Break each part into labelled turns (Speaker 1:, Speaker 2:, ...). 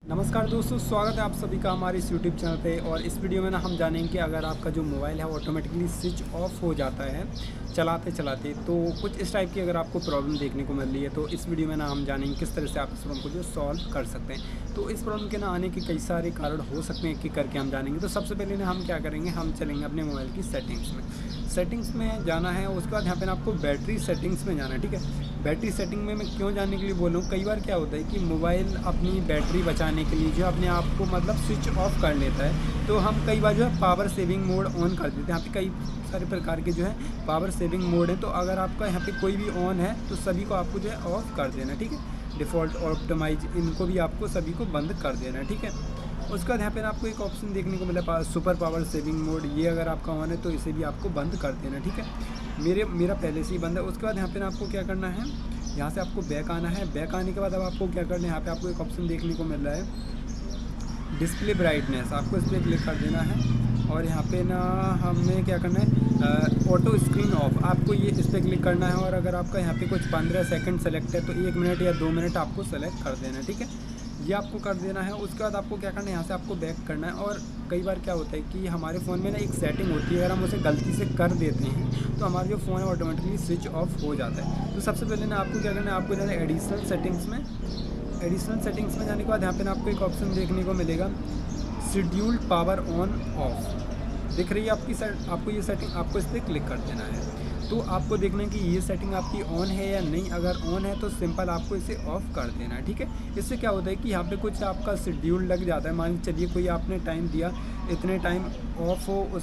Speaker 1: नमस्कार दोस्तों, स्वागत है आप सभी का हमारे इस यूट्यूब चैनल पे। और इस वीडियो में ना हम जानेंगे कि अगर आपका जो मोबाइल है ऑटोमेटिकली स्विच ऑफ हो जाता है चलाते चलाते, तो कुछ इस टाइप की अगर आपको प्रॉब्लम देखने को मिल रही है, तो इस वीडियो में ना हम जानेंगे किस तरह से आप इस प्रॉब्लम को जो सॉल्व कर सकते हैं। तो इस प्रॉब्लम के ना आने के कई सारे कारण हो सकते हैं, एक करके हम जानेंगे। तो सबसे पहले ना हम क्या करेंगे, हम चलेंगे अपने मोबाइल की सेटिंग्स में जाना है। उसके बाद यहाँ पे ना आपको बैटरी सेटिंग्स में जाना है, ठीक है। बैटरी सेटिंग में मैं क्यों जाने के लिए बोल रहा हूँ, कई बार क्या होता है कि मोबाइल अपनी बैटरी बचाने के लिए जो अपने आप को मतलब स्विच ऑफ कर लेता है, तो हम कई बार जो है पावर सेविंग मोड ऑन कर देते हैं। यहाँ पे कई सारे प्रकार के जो है पावर सेविंग मोड है, तो अगर आपका यहाँ पे कोई भी ऑन है तो सभी को आपको जो है ऑफ कर देना है, ठीक है। डिफ़ॉल्ट, ऑप्टिमाइज, इनको भी आपको सभी को बंद कर देना है, ठीक है। उसके बाद यहाँ पे ना आपको एक ऑप्शन देखने को मिला सुपर पावर सेविंग मोड, ये अगर आपका ऑन है तो इसे भी आपको बंद कर देना, ठीक है। मेरा पहले से ही बंद है। उसके बाद यहाँ पे ना आपको क्या करना है, यहाँ से आपको बैक आना है। बैक आने के बाद अब आपको क्या करना है, यहाँ पे आपको एक ऑप्शन देखने को मिल रहा है डिस्प्ले ब्राइटनेस, आपको इस पर क्लिक कर देना है। और यहाँ पे ना हमें क्या करना है, ऑटो स्क्रीन ऑफ, आपको ये इस पर क्लिक करना है। और अगर आपका यहाँ पे कुछ 15 सेकंड सेलेक्ट है तो 1 मिनट या 2 मिनट आपको सेलेक्ट कर देना है, ठीक है। ये आपको कर देना है। उसके बाद आपको क्या करना है, यहाँ से आपको बैक करना है। और कई बार क्या होता है कि हमारे फ़ोन में ना एक सेटिंग होती है, अगर हम उसे गलती से कर देते हैं तो हमारा जो फ़ोन है ऑटोमेटिकली स्विच ऑफ हो जाता है। तो सबसे पहले ना आपको क्या करना है, आपको जाना है एडिशनल सेटिंग्स में जाने के बाद यहाँ पे ना आपको एक ऑप्शन देखने को मिलेगा शेड्यूल्ड पावर ऑन ऑफ, दिख रही है आपको ये सेटिंग, आपको इस पर क्लिक कर देना है। तो आपको देखना है कि ये सेटिंग आपकी ऑन है या नहीं। अगर ऑन है तो सिंपल आपको इसे ऑफ़ कर देना है, ठीक है। इससे क्या होता है कि यहाँ पे कुछ आपका शेड्यूल लग जाता है। मान के चलिए कोई आपने टाइम दिया, इतने टाइम ऑफ हो,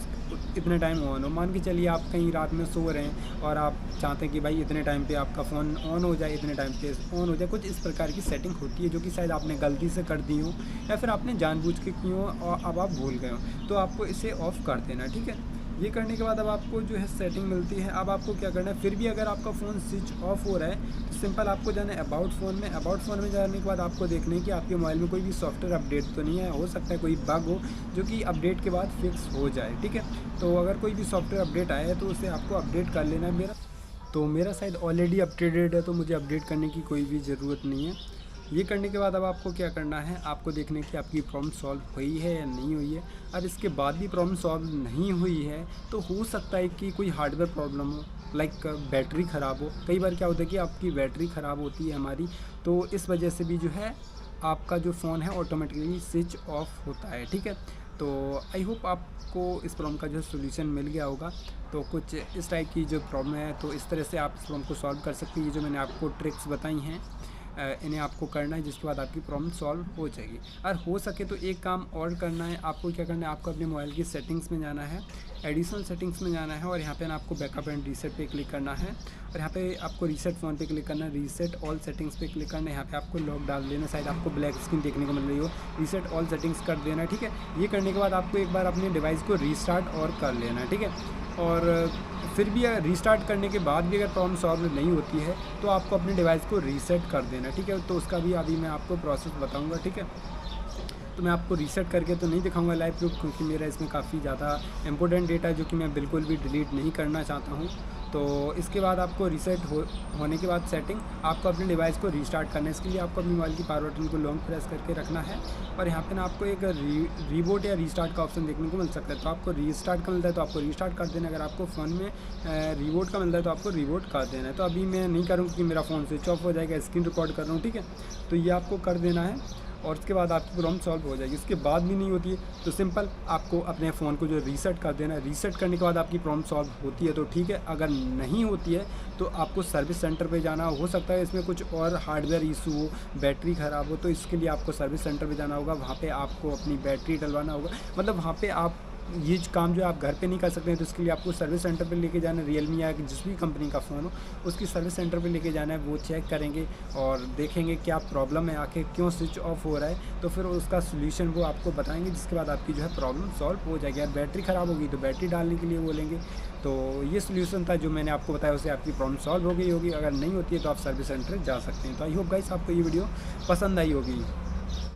Speaker 1: इतने टाइम ऑन हो। मान के चलिए आप कहीं रात में सो रहे हैं और आप चाहते हैं कि भाई इतने टाइम पे आपका फ़ोन ऑन हो जाए, इतने टाइम पे ऑन हो जाए। कुछ इस प्रकार की सेटिंग होती है जो कि शायद आपने गलती से कर दी हो या फिर आपने जानबूझ के की हो और अब आप भूल गए हो, तो आपको इसे ऑफ़ कर देना है, ठीक है। ये करने के बाद अब आपको जो है सेटिंग मिलती है। अब आपको क्या करना है, फिर भी अगर आपका फ़ोन स्विच ऑफ हो रहा है तो सिंपल आपको जाना है अबाउट फ़ोन में जाने के बाद आपको देखना है कि आपके मोबाइल में कोई भी सॉफ्टवेयर अपडेट तो नहीं है। हो सकता है कोई बग हो जो कि अपडेट के बाद फिक्स हो जाए, ठीक है। तो अगर कोई भी सॉफ्टवेयर अपडेट आया है तो उसे आपको अपडेट कर लेना है। मेरा शायद ऑलरेडी अपडेटेड है, तो मुझे अपडेट करने की कोई भी ज़रूरत नहीं है। ये करने के बाद अब आपको क्या करना है, आपको देखने की आपकी प्रॉब्लम सॉल्व हुई है या नहीं हुई है। अब इसके बाद भी प्रॉब्लम सॉल्व नहीं हुई है तो हो सकता है कि कोई हार्डवेयर प्रॉब्लम हो, लाइक बैटरी ख़राब हो। कई बार क्या होता है कि आपकी बैटरी ख़राब होती है हमारी, तो इस वजह से भी जो है आपका जो फ़ोन है ऑटोमेटिकली स्विच ऑफ होता है, ठीक है। तो आई होप आपको इस प्रॉब्लम का जो सोल्यूशन मिल गया होगा। तो कुछ इस टाइप की जो प्रॉब्लम है, तो इस तरह से आप इस प्रॉब्लम को सॉल्व कर सकते हैं। ये जो मैंने आपको ट्रिक्स बताई हैं, इन्हें आपको करना है, जिसके बाद आपकी प्रॉब्लम सॉल्व हो जाएगी। और हो सके तो एक काम और करना है, आपको क्या करना है, आपको अपने मोबाइल की सेटिंग्स में जाना है, एडिशनल सेटिंग्स में जाना है। और यहाँ पे ना आपको बैकअप एंड रीसेट पे क्लिक करना है। और यहाँ पे आपको रीसेट फ़ोन पे क्लिक करना है, रीसेट ऑल सेटिंग्स पे क्लिक करना है। यहाँ पे आपको लॉक डाल देना, शायद आपको ब्लैक स्क्रीन देखने को मिल रही हो, रीसेट ऑल सेटिंग्स कर देना है, ठीक है। ये करने के बाद आपको एक बार अपने डिवाइस को रीस्टार्ट और कर लेना है, ठीक है। और फिर भी रीस्टार्ट करने के बाद भी अगर प्रॉब्लम सॉल्व नहीं होती है तो आपको अपने डिवाइस को रीसेट कर देना, ठीक है। तो उसका भी अभी मैं आपको प्रोसेस बताऊंगा, ठीक है। तो मैं आपको रीसेट करके तो नहीं दिखाऊंगा लाइव प्रूफ, क्योंकि मेरा इसमें काफ़ी ज़्यादा इंपॉर्टेंट डेटा है जो कि मैं बिल्कुल भी डिलीट नहीं करना चाहता हूँ। तो इसके बाद आपको रीसेट होने के बाद सेटिंग, आपको अपने डिवाइस को रीस्टार्ट करना है। इसके लिए आपको अपने मोबाइल की पावर बटन को लॉन्ग प्रेस करके रखना है। और यहाँ पे ना आपको एक रीबूट या रीस्टार्ट का ऑप्शन देखने को मिल सकता है। तो आपको रीस्टार्ट का मिलता है तो आपको रीस्टार्ट कर देना, अगर आपको फ़ोन में रीबूट का मिलता है तो आपको रीबूट कर देना है। तो अभी मैं नहीं करूँगा क्योंकि मेरा फ़ोन स्विच ऑफ हो जाएगा, स्क्रीन रिकॉर्ड कर रहा हूँ, ठीक है। तो ये आपको कर देना है और उसके बाद आपकी प्रॉब्लम सॉल्व हो जाएगी। इसके बाद भी नहीं होती है तो सिंपल आपको अपने फ़ोन को जो रीसेट कर देना है। रीसेट करने के बाद आपकी प्रॉब्लम सॉल्व होती है तो ठीक है, अगर नहीं होती है तो आपको सर्विस सेंटर पे जाना हो सकता है इसमें कुछ और हार्डवेयर इशू हो, बैटरी ख़राब हो, तो इसके लिए आपको सर्विस सेंटर पे जाना होगा। वहाँ पे आपको अपनी बैटरी डलवाना होगा, मतलब वहाँ पे आप ये काम जो आप घर पे नहीं कर सकते हैं, तो इसके लिए आपको सर्विस सेंटर पे लेके जाना है। रियलमी या जिस भी कंपनी का फ़ोन हो उसकी सर्विस सेंटर पे लेके जाना है। वो चेक करेंगे और देखेंगे क्या प्रॉब्लम है, आखिर क्यों स्विच ऑफ हो रहा है, तो फिर उसका सोल्यूशन वो आपको बताएंगे, जिसके बाद आपकी जो है प्रॉब्लम सॉल्व हो जाएगी। और बैटरी ख़राब होगी तो बैटरी डालने के लिए बोलेंगे। तो ये सोल्यूशन था जो मैंने आपको बताया, उससे आपकी प्रॉब्लम सॉल्व हो गई होगी। अगर नहीं होती है तो आप सर्विस सेंटर जा सकते हैं। तो आई होप गाइस आपको ये वीडियो पसंद आई होगी।